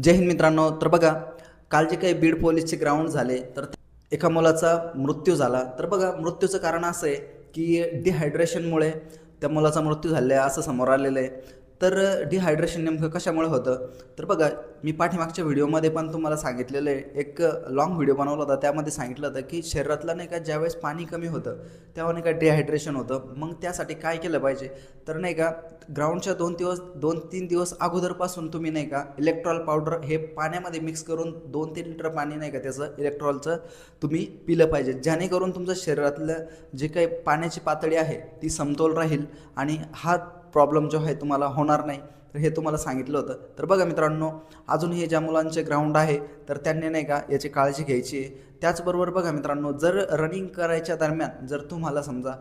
जय हिंद मित्रांनो. तर बघा, काल जे काही बीड पोलीसचे ग्राउंड झाले तर एका मुलाचा मृत्यू झाला. तर बघा, मृत्यूचं कारण असं आहे की डिहायड्रेशनमुळे त्या मुलाचा मृत्यू झाला आहे असं समोर आलेलं आहे. तर डिहायड्रेशन नेमकं कशामुळे होतं? तर बघा, मी पाठीमागच्या व्हिडिओमध्ये पण तुम्हाला सांगितलेलं आहे, एक लाँग व्हिडिओ बनवला होता. त्यामध्ये सांगितलं होतं की शरीरातलं नाही का ज्यावेळेस पाणी कमी होतं तेव्हा नाही का डिहायड्रेशन होतं. मग त्यासाठी काय केलं पाहिजे? तर नाही का ग्राउंडच्या 2-3 दिवस अगोदरपासून तुम्ही नाही का इलेक्ट्रॉल पावडर हे पाण्यामध्ये मिक्स करून 2-3 लिटर पाणी नाही का त्याचं इलेक्ट्रॉलचं तुम्ही पिलं पाहिजे, जेणेकरून तुमच्या शरीरातलं जे काही पाण्याची पातळी आहे ती समतोल राहील आणि हा प्रॉब्लेम जो आहे तुम्हाला होणार नाही. तर हे तुम्हाला सांगितलं होतं. तर बघा मित्रांनो, अजूनही ज्या मुलांचे ग्राउंड आहे तर त्यांनी नाही का याची काळजी घ्यायची आहे. त्याचबरोबर बघा मित्रांनो, जर रनिंग करायच्या दरम्यान जर तुम्हाला समजा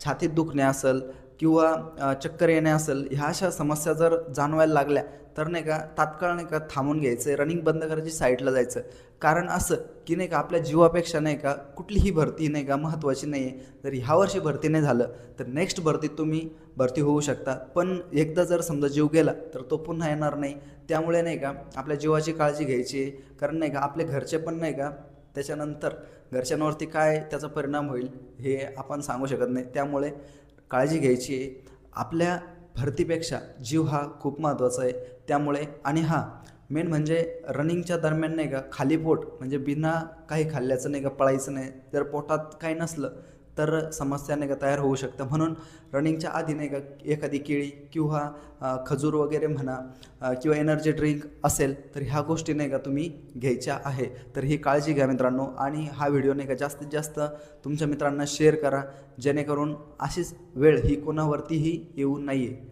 छातीत दुखणे असेल किंवा चक्कर येणे असेल, ह्या अशा समस्या जर जाणवायला लागल्या तर नाही का तात्काळ नाही का थांबून घ्यायचं, रनिंग बंद करायची, साईडला जायचं. कारण असं की नाही का आपल्या जीवापेक्षा नाही का कुठलीही भरती नाही का महत्त्वाची नाही आहे. जर ह्या वर्षी भरती नाही झालं तर नेक्स्ट भरतीत तुम्ही भरती होऊ शकता, पण एकदा जर समजा जीव गेला तर तो पुन्हा येणार नाही. त्यामुळे नाही का आपल्या जीवाची काळजी घ्यायची. कारण नाही का आपले घरचे पण नाही का त्याच्यानंतर घरच्यांवरती काय त्याचा परिणाम होईल हे आपण सांगू शकत नाही. त्यामुळे काळजी घ्यायची आहे. आपल्या भरतीपेक्षा जीव हा खूप महत्त्वाचा आहे. त्यामुळे आणि हां, मेन म्हणजे रनिंगच्या दरम्यान नाही का खाली पोट म्हणजे बिना काही खाल्ल्याचं नाही का पळायचं नाही. जर पोटात काही नसलं तर समस्या नाही का तयार होऊ शकतं. म्हणून रनिंगच्या आधी नाही का एखादी केळी किंवा खजूर वगैरे म्हणा किंवा एनर्जी ड्रिंक असेल तर ह्या गोष्टी नाही का तुम्ही घ्यायच्या आहे. तर ही काळजी घ्या मित्रांनो, आणि हा व्हिडिओ नाही का जास्तीत जास्त तुमच्या मित्रांना शेअर करा, जेणेकरून अशीच वेळ ही कोणावरतीही येऊ नये.